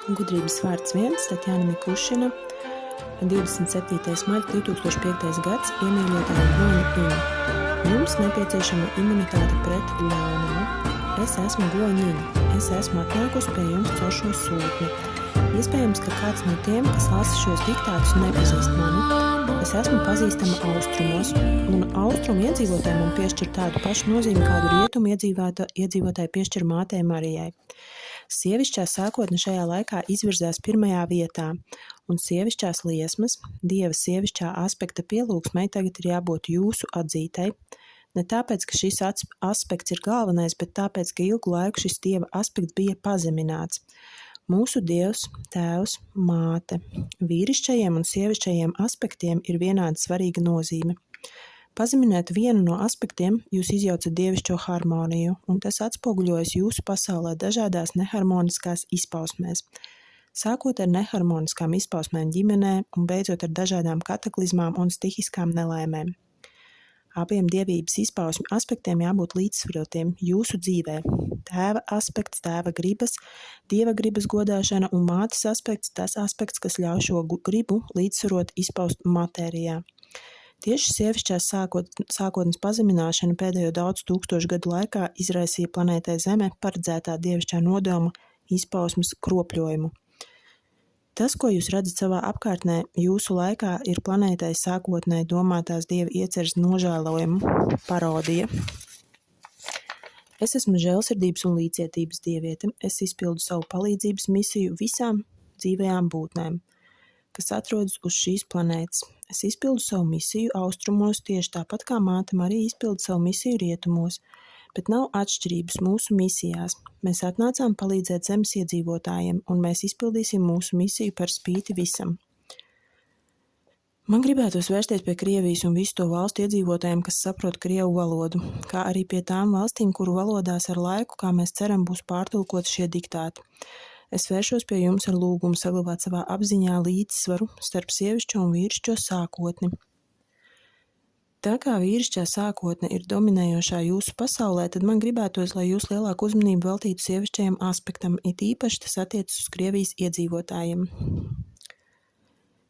Gudrības vārds 1, Tatjana Mikušina, 27. maļa 2005. gads, iemīļotāja Goņa. Jums nepieciešama imunitāte pret ļaunumu. Es esmu Goņiņa. Es esmu atnākusi pie jums caur šo sūtni. Iespējams, ka kāds no tiem, kas lasa šos diktātus, nepazīst mani. Es esmu pazīstama austrumos, un austrumu iedzīvotāji man piešķir tādu pašu nozīmi, kādu rietumu iedzīvotāji piešķir mātei Marijai. Sievišķā sākotne šajā laikā izvirzās pirmajā vietā, un sievišķās liesmas, Dieva sievišķā aspekta pielūgsmei tagad ir jābūt jūsu atzītai. Ne tāpēc, ka šis aspekts ir galvenais, bet tāpēc, ka ilgu laiku šis Dieva aspekts bija pazemināts. Mūsu Dievs, Tēvs, Māte, vīrišķajiem un sievišķajiem aspektiem ir vienādi svarīga nozīme. Pazeminēt vienu no aspektiem, jūs izjaucat dievišķo harmoniju, un tas atspoguļojas jūsu pasaulē dažādās neharmoniskās izpausmēs. Sākot ar neharmoniskām izpausmēm ģimenē un beidzot ar dažādām kataklizmām un stihiskām nelaimēm. Abiem dievības izpausmju aspektiem jābūt līdzsvarotiem jūsu dzīvē. Tēva aspekts, tēva gribas, Dieva gribas godāšana un mātes aspekts, tas aspekts, kas ļauj šo gribu līdzsvarot izpaust matērijā. Tieši sievišķās sākotnes pazemināšana pēdējo daudz tūkstošu gadu laikā izraisīja planētai Zeme paredzētā dievišķā nodoma izpausmes kropļojumu. Tas, ko jūs redzat savā apkārtnē, jūsu laikā ir planētai sākotnēji domātās dieva ieceres nožēlojuma parodija. Es esmu žēlsirdības un līdzcietības dieviete. Es izpildu savu palīdzības misiju visām dzīvajām būtnēm, kas atrodas uz šīs planētas. Es izpildu savu misiju austrumos tieši tāpat kā māte Marija izpilda savu misiju rietumos, bet nav atšķirības mūsu misijās. Mēs atnācām palīdzēt zemes iedzīvotājiem, un mēs izpildīsim mūsu misiju par spīti visam. Man gribētos vērsties pie Krievijas un visu to valstu iedzīvotājiem, kas saprot krievu valodu, kā arī pie tām valstīm, kuru valodās ar laiku, kā mēs ceram, būs pārtulkoti šie diktāti. Es vēršos pie jums ar lūgumu saglabāt savā apziņā līdzsvaru starp sievišķo un vīrišķo sākotni. Tā kā vīrišķā sākotne ir dominējošā jūsu pasaulē, tad man gribētos, lai jūs lielāku uzmanību veltītu sievišķajam aspektam, it īpaši tas attiecas uz Krievijas iedzīvotājiem.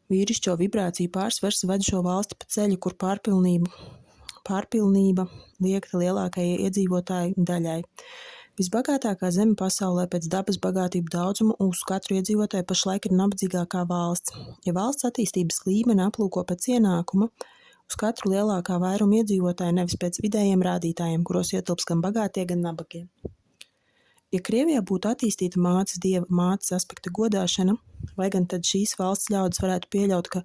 Vīrišķo vibrāciju pārsvars ved šo valsti pa ceļu, kur pārpilnība liekta lielākajai iedzīvotāju daļai. Visbagātākā zeme pasaulē pēc dabas bagātību daudzumu uz katru iedzīvotāju pašlaik ir nabadzīgākā valsts. Ja valsts attīstības līmeni aplūko pēc ienākuma, uz katru lielākā vairuma iedzīvotāju nevis pēc vidējiem rādītājiem, kuros ietilps gan bagātie, gan nabagie. Ja Krievijā būtu attīstīta Dieva mātes aspekta godāšana, vai gan tad šīs valsts ļaudis varētu pieļaut, ka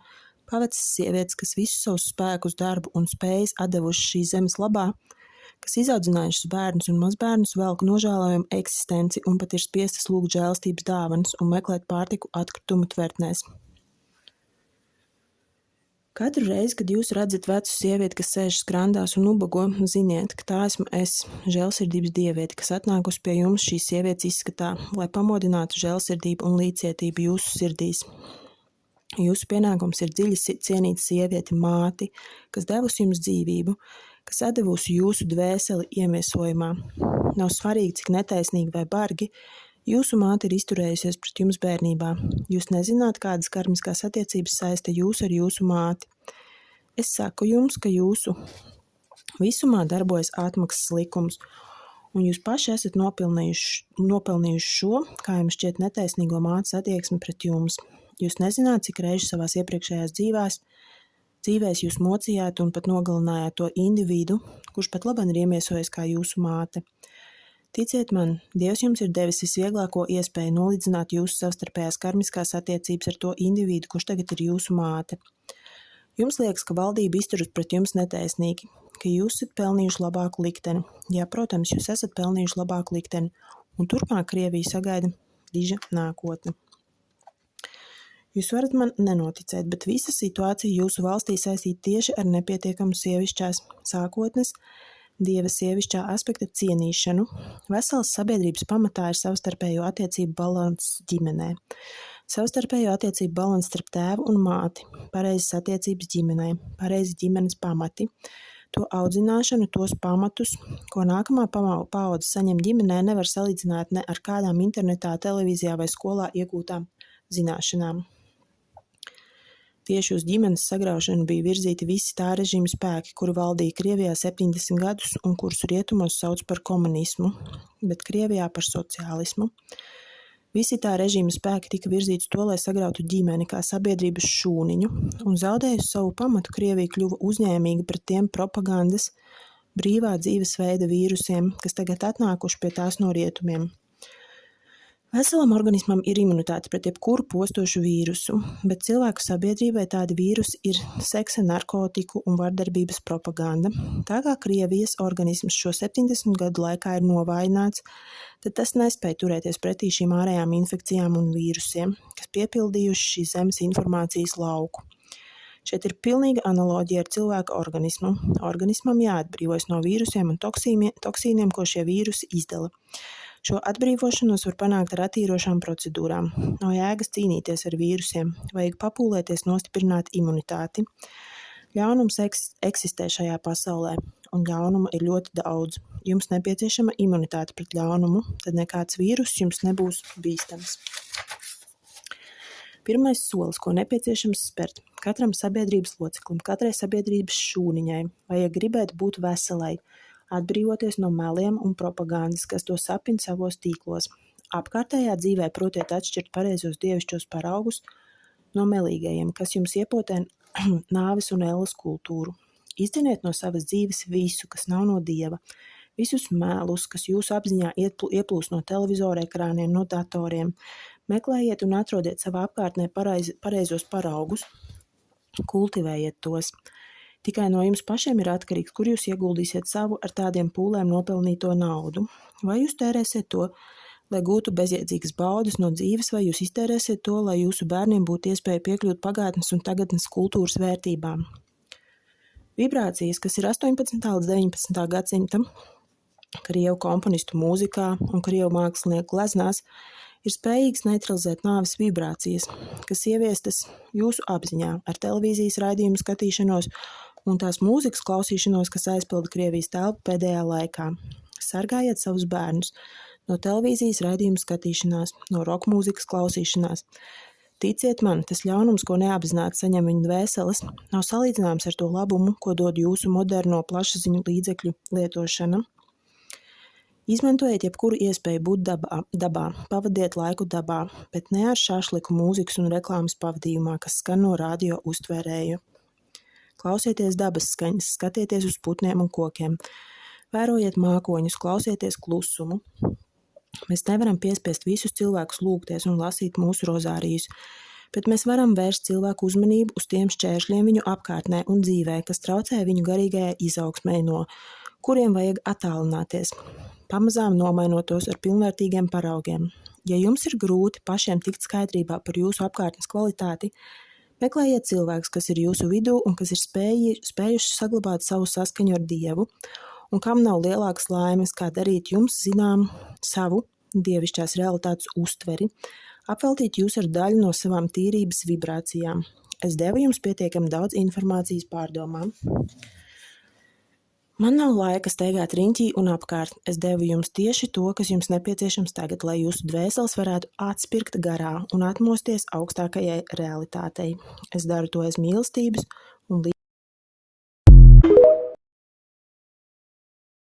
pavecas sievietes, kas visus savus spēkus, darbu un spējas atdevušas šīs zemes labā, kas izaudzinājušas bērnus un mazbērnus, velk nožēlojumu eksistenci un pat ir spiestas lūgt žēlstības dāvanas un meklēt pārtiku atkritumu tvertnēs. Katru reizi, kad jūs redzat vecu sievieti, kas sēž skrandās un ubago, ziniet, ka tā esmu es, žēlsirdības dieviete, kas atnākusi pie jums šīs sievietes izskatā, lai pamodinātu žēlsirdību un līdzcietību jūsu sirdīs. Jūsu pienākums ir dziļi cienīt sievieti, māti, kas devusi jums dzīvību, kas atdevusi jūsu dvēseli iemiesojumā. Nav svarīgi, cik netaisnīgi vai bargi, jūsu māte ir izturējusies pret jums bērnībā. Jūs nezināt, kādas karmiskās attiecības saista jūs ar jūsu māti. Es saku jums, ka jūsu visumā darbojas atmaksas likums, un jūs paši esat nopelnījuši šo, kā jums šķiet netaisnīgo mātes attieksmi pret jums. Jūs nezināt, cik reizi savās iepriekšējās dzīvēs jūs mocījāt un pat nogalinājāt to individu, kurš pat labāk ir iemiesojies kā jūsu māte. Ticiet man, Dievs jums ir devis visvieglāko iespēju nolīdzināt jūsu savstarpējās karmiskās attiecības ar to individu, kurš tagad ir jūsu māte. Jums liekas, ka valdība izturas pret jums netaisnīgi, ka jūs esat pelnījuši labāku likteni. Jā, protams, jūs esat pelnījuši labāku likteni, un turpmāk Krievija sagaida diža nākotne. Jūs varat man nenoticēt, bet visa situācija jūsu valstī saistīta tieši ar nepietiekamu sievišķās sākotnes, Dieva sievišķā aspekta cienīšanu. Veselas sabiedrības pamatā ir savstarpējo attiecību balanss ģimenē. Savstarpējo attiecību balanss starp tēvu un māti, pareizas attiecības ģimenē, pareizi ģimenes pamati. To audzināšanu, tos pamatus, ko nākamā paudze saņem ģimenē, nevar salīdzināt ne ar kādām internetā, televīzijā vai skolā iegūtām zināšanām. Tieši uz ģimenes sagraušanu bija virzīti visi tā režīma spēki, kuri valdīja Krievijā 70 gadus un kurus rietumos sauc par komunismu, bet Krievijā par sociālismu. Visi tā režīma spēki tika virzīti to, lai sagrautu ģimeni kā sabiedrības šūniņu, un zaudējusi savu pamatu, Krievija kļuva uzņēmīga pret tiem propagandas, brīvā dzīvesveida vīrusiem, kas tagad atnākuši pie tās no rietumiem. Veselam organismam ir imunitāte pret jebkuru postošu vīrusu, bet cilvēku sabiedrībai tādi vīrusi ir seksa, narkotiku un vardarbības propaganda. Tā kā Krievijas organisms šo 70 gadu laikā ir novājināts, tad tas nespēja turēties pretī šīm ārējām infekcijām un vīrusiem, kas piepildījuši šīs zemes informācijas lauku. Šeit ir pilnīga analoģija ar cilvēka organismu. Organismam jāatbrīvojas no vīrusiem un toksīniem, ko šie vīrusi izdala. Šo atbrīvošanos var panākt ar attīrošām procedūrām. Nav jēgas cīnīties ar vīrusiem, vajag papūlēties nostiprināt imunitāti. Ļaunums eksistē šajā pasaulē, un ļaunuma ir ļoti daudz. Jums nepieciešama imunitāte pret ļaunumu, tad nekāds vīrus jums nebūs bīstams. Pirmais solis, ko nepieciešams spērt katram sabiedrības loceklim, katrai sabiedrības šūniņai, vajag gribēt būt veselai, atbrīvoties no meliem un propagandas, kas to sapina savos tīklos. Apkārtējā dzīvē protiet atšķirt pareizos dievišķos paraugus no melīgajiem, kas jums iepotē nāves un elles kultūru. Izdzeniet no savas dzīves visu, kas nav no Dieva, visus mēlus, kas jūsu apziņā ieplūst no televizora ekrāniem, no datoriem. Meklējiet un atrodiet savā apkārtnē pareizos paraugus, kultivējiet tos. Tikai no jums pašiem ir atkarīgs, kur jūs ieguldīsiet savu ar tādiem pūlēm nopelnīto naudu. Vai jūs tērēsiet to, lai gūtu bezjēdzīgas baudas no dzīves, vai jūs iztērēsiet to, lai jūsu bērniem būtu iespēja piekļūt pagātnes un tagadnes kultūras vērtībām. Vibrācijas, kas ir 18. līdz 19. gadsimta krievu komponistu mūzikā un krievu mākslinieku gleznās, ir spējīgs neutralizēt nāves vibrācijas, kas ieviestas jūsu apziņā ar televīzijas raidījumu skatīšanos un tās mūzikas klausīšanos, kas aizpilda Krievijas telpu pēdējā laikā. Sargājiet savus bērnus no televīzijas raidījumu skatīšanās, no roka mūzikas klausīšanās. Ticiet man, tas ļaunums, ko neapzināti saņem viņu dvēseles, nav salīdzināms ar to labumu, ko dod jūsu moderno plašsaziņu līdzekļu lietošana. Izmantojiet jebkuru iespēju būt dabā, pavadiet laiku dabā, bet ne ar šašliku mūzikas un reklāmas pavadījumā, kas skan no radio uztvērēju. Klausieties dabas skaņas, skatieties uz putniem un kokiem, vērojiet mākoņus, klausieties klusumu. Mēs nevaram piespiest visus cilvēkus lūgties un lasīt mūsu rozārijus, bet mēs varam vērst cilvēku uzmanību uz tiem šķēršļiem viņu apkārtnē un dzīvē, kas traucē viņu garīgajai izaugsmei, no kuriem vajag attālināties, pamazām nomainot tos ar pilnvērtīgiem paraugiem. Ja jums ir grūti pašiem tikt skaidrībā par jūsu apkārtnes kvalitāti, meklējiet cilvēkus, kas ir jūsu vidū un kas ir spējuši saglabāt savu saskaņu ar Dievu, un kam nav lielākas laimes, kā darīt jums zinām savu dievišķās realitātes uztveri, apveltīt jūs ar daļu no savām tīrības vibrācijām. Es devu jums pietiekami daudz informācijas pārdomām. Man nav laika steigāt riņķī un apkārt. Es devu jums tieši to, kas jums nepieciešams tagad, lai jūsu dvēseles varētu atspirkt garā un atmosties augstākajai realitātei. Es daru to aiz mīlestības un